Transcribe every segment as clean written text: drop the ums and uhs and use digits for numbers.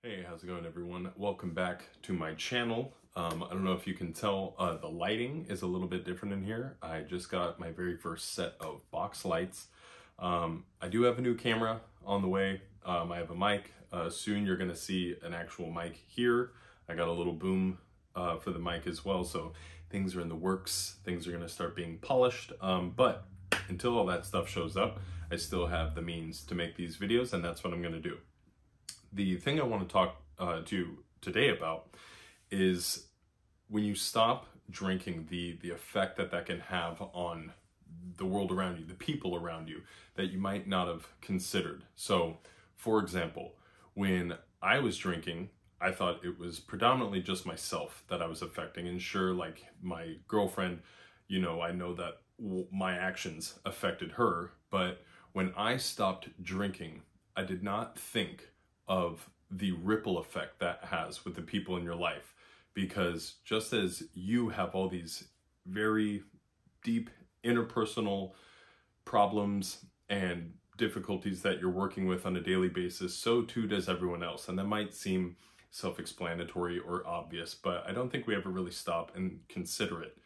Hey, how's it going, everyone? Welcome back to my channel. I don't know if you can tell, the lighting is a little bit different in here. I just got my very first set of box lights. I do have a new camera on the way. I have a mic. Soon you're going to see an actual mic here. I got a little boom for the mic as well, so things are in the works. Things are going to start being polished. But until all that stuff shows up, I still have the means to make these videos, and that's what I'm going to do. The thing I want to talk to you today about is when you stop drinking, the effect that can have on the world around you, the people around you that you might not have considered. So, for example, when I was drinking, I thought it was predominantly just myself that I was affecting. And sure, like my girlfriend, I know that my actions affected her. But when I stopped drinking, I did not think of the ripple effect that has with the people in your life. Because just as you have all these very deep interpersonal problems and difficulties that you're working with on a daily basis, so too does everyone else. And that might seem self-explanatory or obvious, but I don't think we ever really stop and consider it.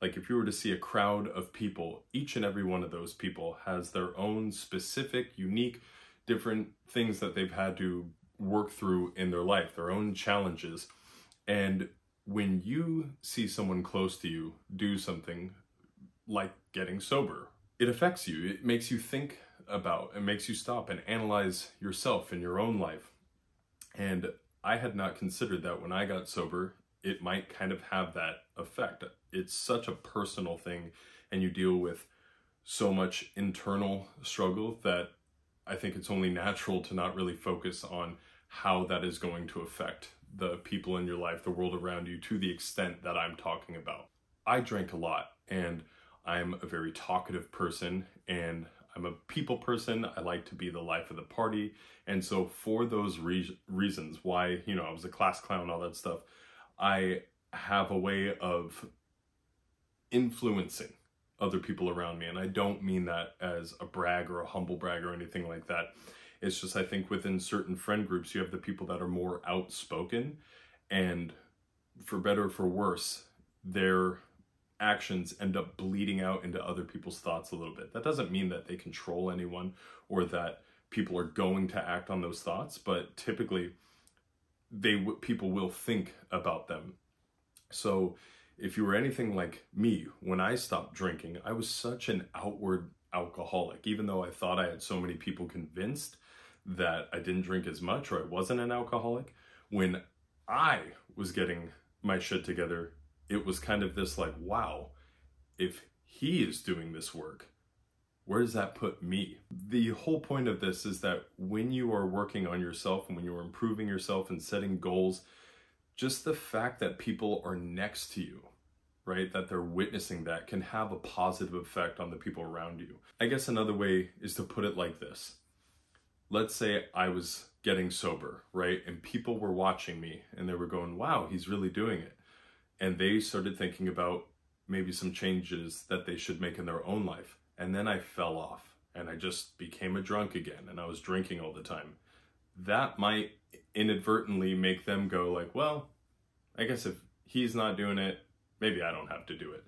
Like if you were to see a crowd of people, each and every one of those people has their own specific, unique, different things that they've had to work through in their life, their own challenges. And when you see someone close to you do something like getting sober, it affects you. It makes you think about, it makes you stop and analyze yourself in your own life. And I had not considered that when I got sober, it might kind of have that effect. It's such a personal thing, and you deal with so much internal struggle that I think it's only natural to not really focus on how that is going to affect the people in your life, the world around you, to the extent that I'm talking about. I drank a lot, and I'm a very talkative person, and I'm a people person. I like to be the life of the party. And so for those reasons why, I was a class clown, all that stuff, I have a way of influencing other people around me. And I don't mean that as a brag or a humble brag or anything like that. It's just, I think within certain friend groups, you have the people that are more outspoken, and for better or for worse, their actions end up bleeding out into other people's thoughts a little bit. That doesn't mean that they control anyone or that people are going to act on those thoughts, but typically people will think about them. So if you were anything like me, when I stopped drinking, I was such an outward alcoholic. Even though I thought I had so many people convinced that I didn't drink as much or I wasn't an alcoholic, when I was getting my shit together, it was kind of this like, wow, if he is doing this work, where does that put me? The whole point of this is that when you are working on yourself and when you are improving yourself and setting goals, just the fact that people are next to you, right, that they're witnessing that, can have a positive effect on the people around you. I guess another way is to put it like this. Let's say I was getting sober, right, and people were watching me and they were going, wow, he's really doing it. And they started thinking about maybe some changes that they should make in their own life. And then I fell off and I just became a drunk again and I was drinking all the time. That might inadvertently make them go like, well, I guess if he's not doing it, maybe I don't have to do it.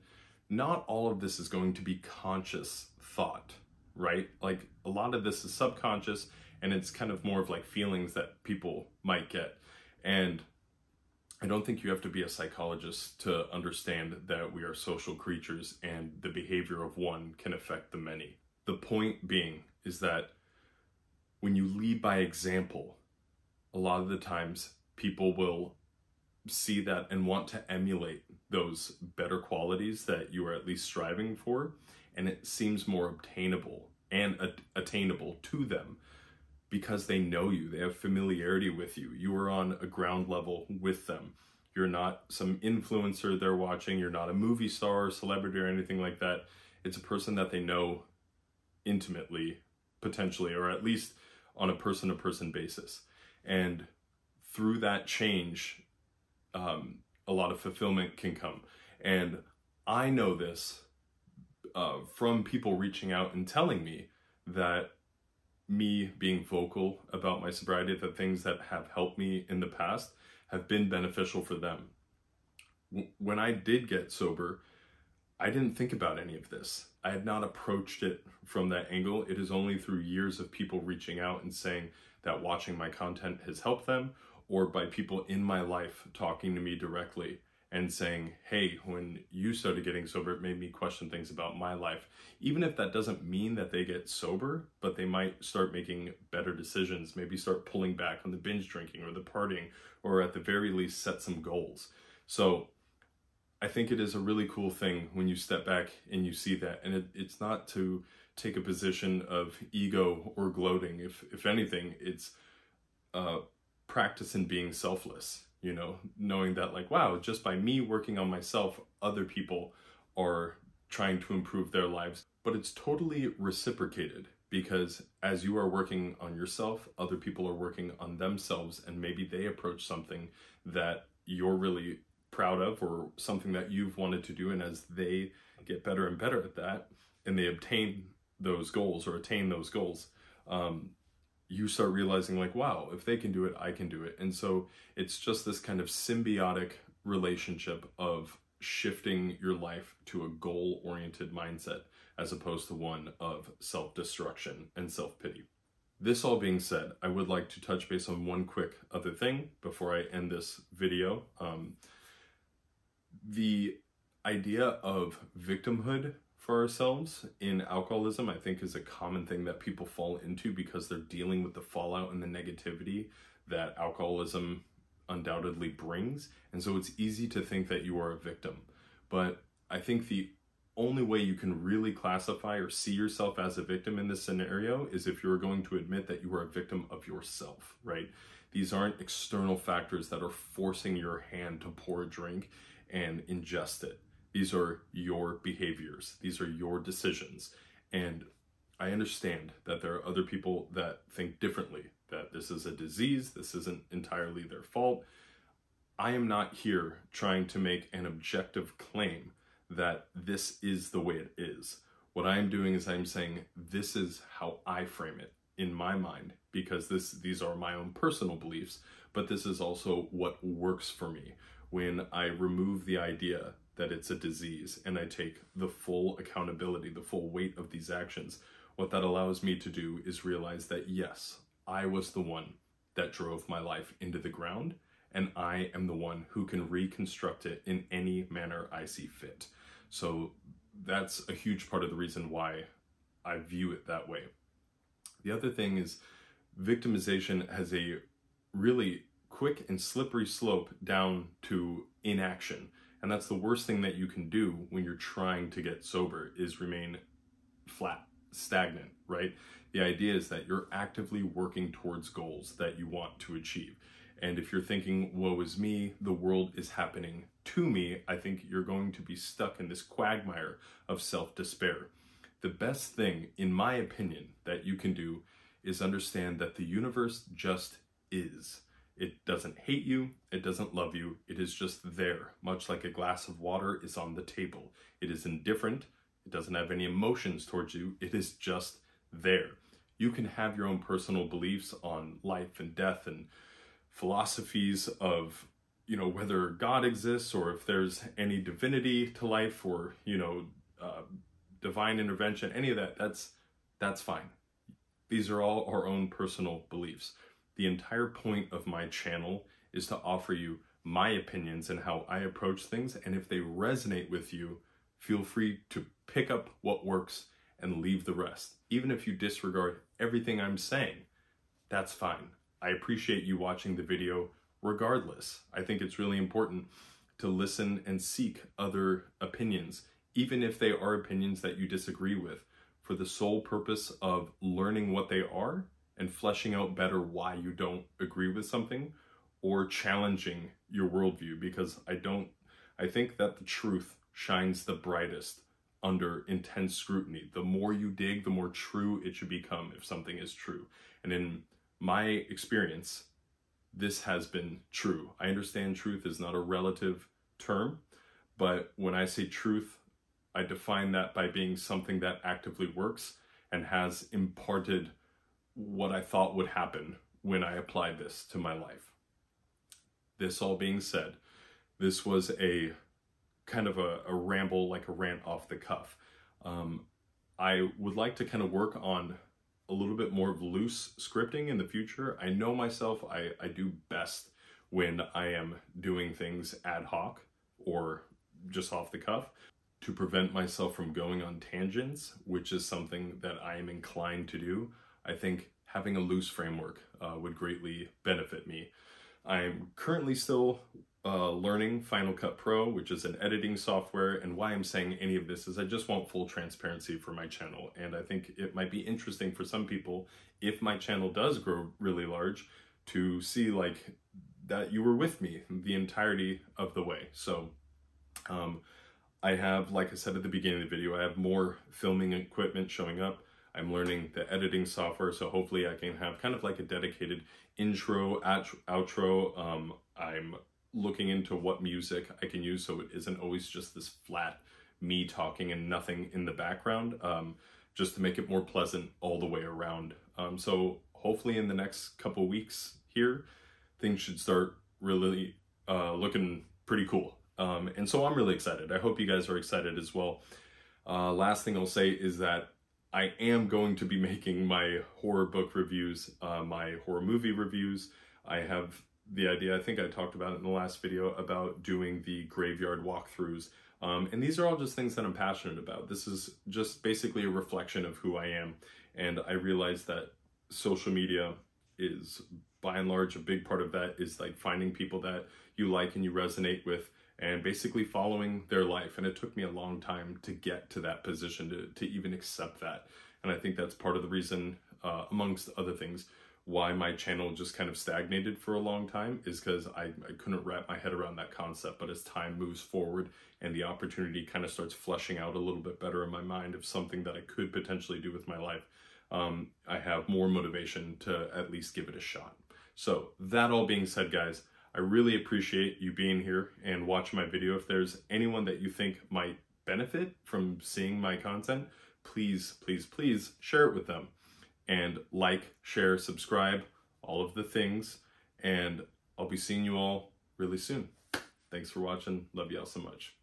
Not all of this is going to be conscious thought, right? Like a lot of this is subconscious, and it's kind of more of like feelings that people might get. And I don't think you have to be a psychologist to understand that we are social creatures and the behavior of one can affect the many. The point being is that when you lead by example, a lot of the times people will see that and want to emulate those better qualities that you are at least striving for, and it seems more obtainable and attainable to them because they know you, they have familiarity with you, you are on a ground level with them. You're not some influencer they're watching, you're not a movie star or celebrity or anything like that. It's a person that they know intimately, potentially, or at least on a person-to-person basis. And through that change, a lot of fulfillment can come. And I know this from people reaching out and telling me that me being vocal about my sobriety, the things that have helped me in the past have been beneficial for them. When I did get sober, I didn't think about any of this. I had not approached it from that angle. It is only through years of people reaching out and saying that watching my content has helped them, or by people in my life talking to me directly and saying, hey, when you started getting sober, it made me question things about my life. Even if that doesn't mean that they get sober, but they might start making better decisions, maybe start pulling back on the binge drinking or the partying, or at the very least set some goals. So I think it is a really cool thing when you step back and you see that. And it's not to take a position of ego or gloating. If anything, it's practice in being selfless, you know, knowing that like, wow, just by me working on myself, other people are trying to improve their lives. But it's totally reciprocated, because as you are working on yourself, other people are working on themselves, and maybe they approach something that you're really proud of or something that you've wanted to do. And as they get better and better at that, and they obtain those goals or attain those goals, you start realizing like, wow, if they can do it, I can do it. And so it's just this kind of symbiotic relationship of shifting your life to a goal-oriented mindset as opposed to one of self-destruction and self-pity. This all being said, I would like to touch base on one quick other thing before I end this video. The idea of victimhood for ourselves in alcoholism, I think, is a common thing that people fall into because they're dealing with the fallout and the negativity that alcoholism undoubtedly brings. And so it's easy to think that you are a victim. But I think the only way you can really classify or see yourself as a victim in this scenario is if you're going to admit that you are a victim of yourself, right? These aren't external factors that are forcing your hand to pour a drink and ingest it. These are your behaviors. These are your decisions. And I understand that there are other people that think differently, that this is a disease, this isn't entirely their fault. I am not here trying to make an objective claim that this is the way it is. What I'm doing is I'm saying this is how I frame it in my mind, because these are my own personal beliefs, but this is also what works for me. When I remove the idea that it's a disease and I take the full accountability, the full weight of these actions, what that allows me to do is realize that yes, I was the one that drove my life into the ground, and I am the one who can reconstruct it in any manner I see fit. So that's a huge part of the reason why I view it that way. The other thing is victimization has a really quick and slippery slope down to inaction. And that's the worst thing that you can do when you're trying to get sober, is remain flat, stagnant, right? The idea is that you're actively working towards goals that you want to achieve. And if you're thinking, woe is me, the world is happening to me, I think you're going to be stuck in this quagmire of self-despair. The best thing, in my opinion, that you can do is understand that the universe just is. It doesn't hate you, it doesn't love you, it is just there, much like a glass of water is on the table. It is indifferent, it doesn't have any emotions towards you, it is just there. You can have your own personal beliefs on life and death and philosophies of, you know, whether God exists or if there's any divinity to life or, you know, divine intervention, any of that, that's fine. These are all our own personal beliefs. The entire point of my channel is to offer you my opinions and how I approach things, and if they resonate with you, feel free to pick up what works and leave the rest. Even if you disregard everything I'm saying, that's fine. I appreciate you watching the video regardless. I think it's really important to listen and seek other opinions, even if they are opinions that you disagree with, for the sole purpose of learning what they are and fleshing out better why you don't agree with something, or challenging your worldview, because I think that the truth shines the brightest under intense scrutiny. The more you dig, the more true it should become if something is true. And in my experience, this has been true. I understand truth is not a relative term, but when I say truth, I define that by being something that actively works and has imparted what I thought would happen when I applied this to my life. This all being said, this was a kind of a ramble, like a rant off the cuff. I would like to kind of work on a little bit more of loose scripting in the future. I know myself, I do best when I am doing things ad hoc or just off the cuff, to prevent myself from going on tangents, which is something that I am inclined to do. I think having a loose framework would greatly benefit me. I'm currently still learning Final Cut Pro, which is an editing software, and why I'm saying any of this is I just want full transparency for my channel, and I think it might be interesting for some people, if my channel does grow really large, to see like that you were with me the entirety of the way. So I have, like I said at the beginning of the video, I have more filming equipment showing up. I'm learning the editing software, so hopefully I can have kind of like a dedicated intro, outro. I'm looking into what music I can use so it isn't always just this flat me talking and nothing in the background, just to make it more pleasant all the way around. So hopefully in the next couple weeks here, things should start really looking pretty cool. And so I'm really excited. I hope you guys are excited as well. Last thing I'll say is that I am going to be making my horror book reviews, my horror movie reviews. I have the idea, I think I talked about it in the last video, about doing the graveyard walkthroughs. And these are all just things that I'm passionate about. This is just basically a reflection of who I am. And I realize that social media is, by and large, a big part of that is like finding people that you like and you resonate with, and basically following their life. And it took me a long time to get to that position, to even accept that. And I think that's part of the reason, amongst other things, why my channel just kind of stagnated for a long time, is because I couldn't wrap my head around that concept. But as time moves forward and the opportunity kind of starts fleshing out a little bit better in my mind of something that I could potentially do with my life, I have more motivation to at least give it a shot. So that all being said, guys, I really appreciate you being here and watching my video. If there's anyone that you think might benefit from seeing my content, please, please, please share it with them. And like, share, subscribe, all of the things. And I'll be seeing you all really soon. Thanks for watching. Love y'all so much.